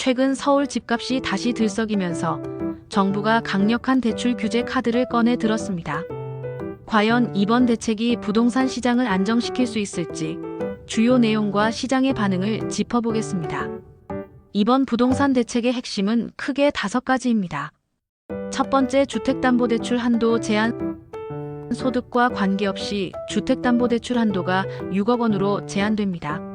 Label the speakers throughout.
Speaker 1: 최근 서울 집값이 다시 들썩이면서 정부가 강력한 대출 규제 카드를 꺼내 들었습니다. 과연 이번 대책이 부동산 시장을 안정시킬 수 있을지 주요 내용과 시장의 반응을 짚어보겠습니다. 이번 부동산 대책의 핵심은 크게 5가지입니다. 첫 번째, 주택담보대출 한도 제한. 소득과 관계없이 주택담보대출 한도가 6억 원으로 제한됩니다.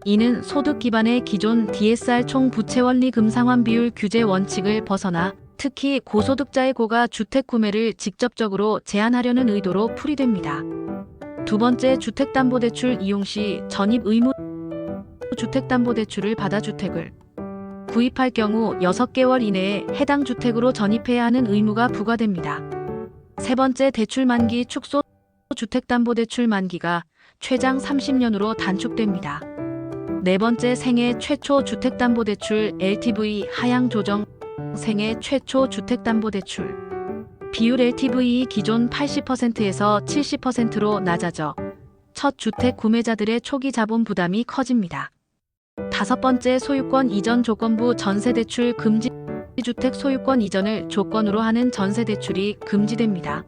Speaker 1: 이는 소득 기반의 기존 DSR 총 부채 원리 금상환 비율 규제 원칙을 벗어나 특히 고소득자의 고가 주택 구매를 직접적으로 제한하려는 의도로 풀이됩니다. 두 번째, 주택담보대출 이용 시 전입 의무. 주택담보대출을 받아 주택을 구입할 경우 6개월 이내에 해당 주택으로 전입해야 하는 의무가 부과됩니다. 세 번째, 대출 만기 축소. 주택담보대출 만기가 최장 30년으로 단축됩니다. 네 번째, 생애 최초 주택담보대출 LTV 하향 조정. 생애 최초 주택담보대출 비율 LTV 기존 80%에서 70%로 낮아져 첫 주택 구매자들의 초기 자본 부담이 커집니다. 다섯 번째, 소유권 이전 조건부 전세대출 금지. 주택 소유권 이전을 조건으로 하는 전세대출이 금지됩니다.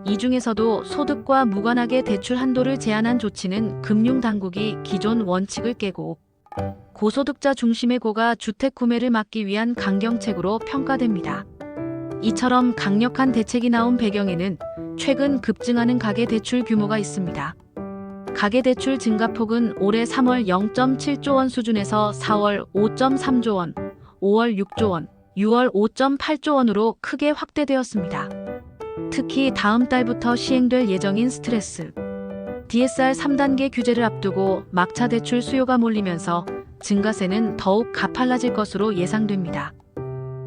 Speaker 1: 이 중에서도 소득과 무관하게 대출 한도를 제한한 조치는 금융당국이 기존 원칙을 깨고 고소득자 중심의 고가 주택 구매를 막기 위한 강경책으로 평가됩니다. 이처럼 강력한 대책이 나온 배경에는 최근 급증하는 가계대출 규모가 있습니다. 가계대출 증가폭은 올해 3월 0.7조 원 수준에서 4월 5.3조 원, 5월 6조 원, 6월 5.8조 원으로 크게 확대되었습니다. 특히 다음 달부터 시행될 예정인 스트레스 DSR 3단계 규제를 앞두고 막차 대출 수요가 몰리면서 증가세는 더욱 가팔라질 것으로 예상됩니다.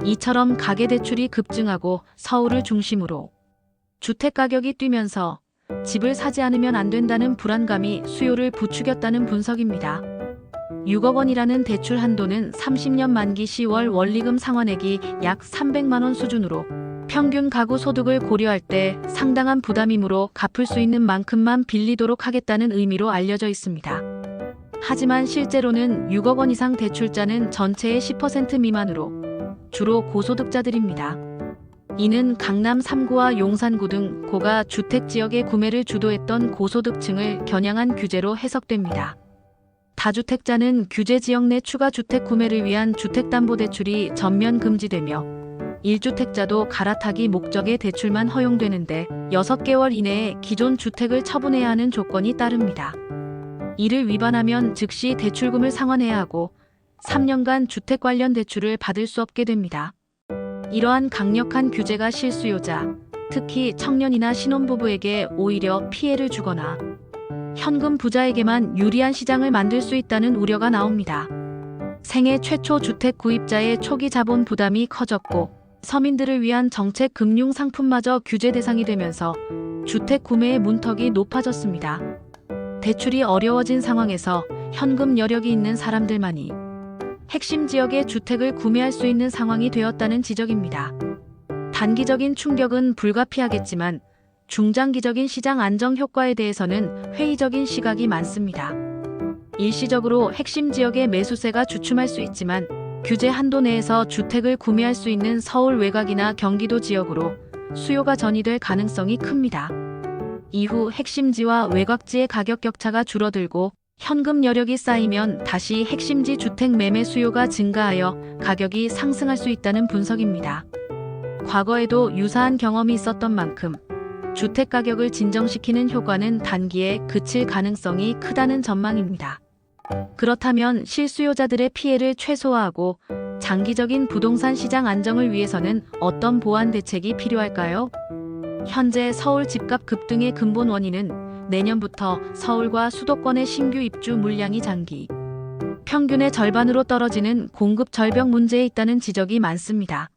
Speaker 1: 이처럼 가계대출이 급증하고 서울을 중심으로 주택가격이 뛰면서 집을 사지 않으면 안 된다는 불안감이 수요를 부추겼다는 분석입니다. 6억 원이라는 대출 한도는 30년 만기 10월 원리금 상환액이 약 300만 원 수준으로 평균 가구 소득을 고려할 때 상당한 부담이므로 갚을 수 있는 만큼만 빌리도록 하겠다는 의미로 알려져 있습니다. 하지만 실제로는 6억 원 이상 대출자는 전체의 10% 미만으로 주로 고소득자들입니다. 이는 강남 3구와 용산구 등 고가 주택지역의 구매를 주도했던 고소득층을 겨냥한 규제로 해석됩니다. 다주택자는 규제 지역 내 추가 주택 구매를 위한 주택담보대출이 전면 금지되며 1주택자도 갈아타기 목적의 대출만 허용되는데 6개월 이내에 기존 주택을 처분해야 하는 조건이 따릅니다. 이를 위반하면 즉시 대출금을 상환해야 하고 3년간 주택 관련 대출을 받을 수 없게 됩니다. 이러한 강력한 규제가 실수요자, 특히 청년이나 신혼부부에게 오히려 피해를 주거나 현금 부자에게만 유리한 시장을 만들 수 있다는 우려가 나옵니다. 생애 최초 주택 구입자의 초기 자본 부담이 커졌고 서민들을 위한 정책 금융 상품마저 규제 대상이 되면서 주택 구매의 문턱이 높아졌습니다. 대출이 어려워진 상황에서 현금 여력이 있는 사람들만이 핵심 지역의 주택을 구매할 수 있는 상황이 되었다는 지적입니다. 단기적인 충격은 불가피하겠지만 중장기적인 시장 안정 효과에 대해서는 회의적인 시각이 많습니다. 일시적으로 핵심 지역의 매수세가 주춤할 수 있지만 규제 한도 내에서 주택을 구매할 수 있는 서울 외곽이나 경기도 지역으로 수요가 전이될 가능성이 큽니다. 이후 핵심지와 외곽지의 가격 격차가 줄어들고 현금 여력이 쌓이면 다시 핵심지 주택 매매 수요가 증가하여 가격이 상승할 수 있다는 분석입니다. 과거에도 유사한 경험이 있었던 만큼 주택 가격을 진정시키는 효과는 단기에 그칠 가능성이 크다는 전망입니다. 그렇다면 실수요자들의 피해를 최소화하고 장기적인 부동산 시장 안정을 위해서는 어떤 보완 대책이 필요할까요? 현재 서울 집값 급등의 근본 원인은 내년부터 서울과 수도권의 신규 입주 물량이 장기 평균의 절반으로 떨어지는 공급 절벽 문제에 있다는 지적이 많습니다.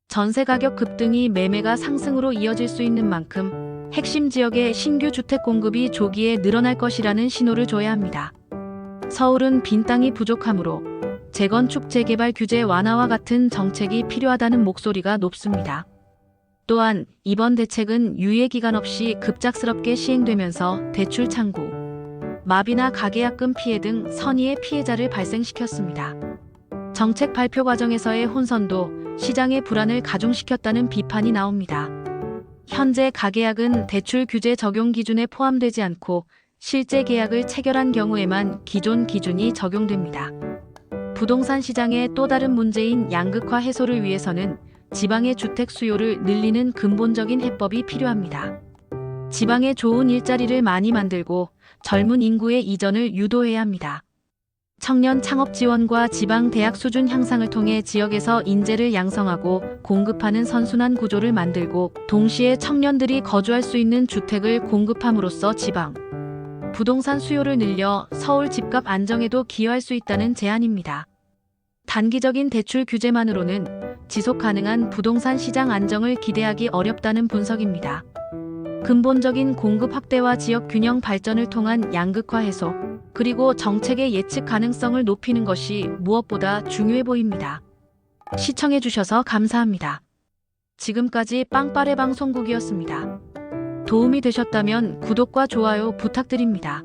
Speaker 1: 전세 가격 급등이 매매가 상승으로 이어질 수 있는 만큼 핵심 지역의 신규 주택 공급이 조기에 늘어날 것이라는 신호를 줘야 합니다. 서울은 빈 땅이 부족하므로 재건축 재개발 규제 완화와 같은 정책이 필요하다는 목소리가 높습니다. 또한 이번 대책은 유예 기간 없이 급작스럽게 시행되면서 대출 창구, 마비나 가계약금 피해 등 선의의 피해자를 발생시켰습니다. 정책 발표 과정에서의 혼선도 시장의 불안을 가중시켰다는 비판이 나옵니다. 현재 가계약은 대출 규제 적용 기준에 포함되지 않고 실제 계약을 체결한 경우에만 기존 기준이 적용됩니다. 부동산 시장의 또 다른 문제인 양극화 해소를 위해서는 지방의 주택 수요를 늘리는 근본적인 해법이 필요합니다. 지방에 좋은 일자리를 많이 만들고 젊은 인구의 이전을 유도해야 합니다. 청년 창업 지원과 지방 대학 수준 향상을 통해 지역에서 인재를 양성하고 공급하는 선순환 구조를 만들고 동시에 청년들이 거주할 수 있는 주택을 공급함으로써 지방 부동산 수요를 늘려 서울 집값 안정에도 기여할 수 있다는 제안입니다. 단기적인 대출 규제만으로는 지속 가능한 부동산 시장 안정을 기대하기 어렵다는 분석입니다. 근본적인 공급 확대와 지역 균형 발전을 통한 양극화 해소, 그리고 정책의 예측 가능성을 높이는 것이 무엇보다 중요해 보입니다. 시청해주셔서 감사합니다. 지금까지 빵빠레 방송국이었습니다. 도움이 되셨다면 구독과 좋아요 부탁드립니다.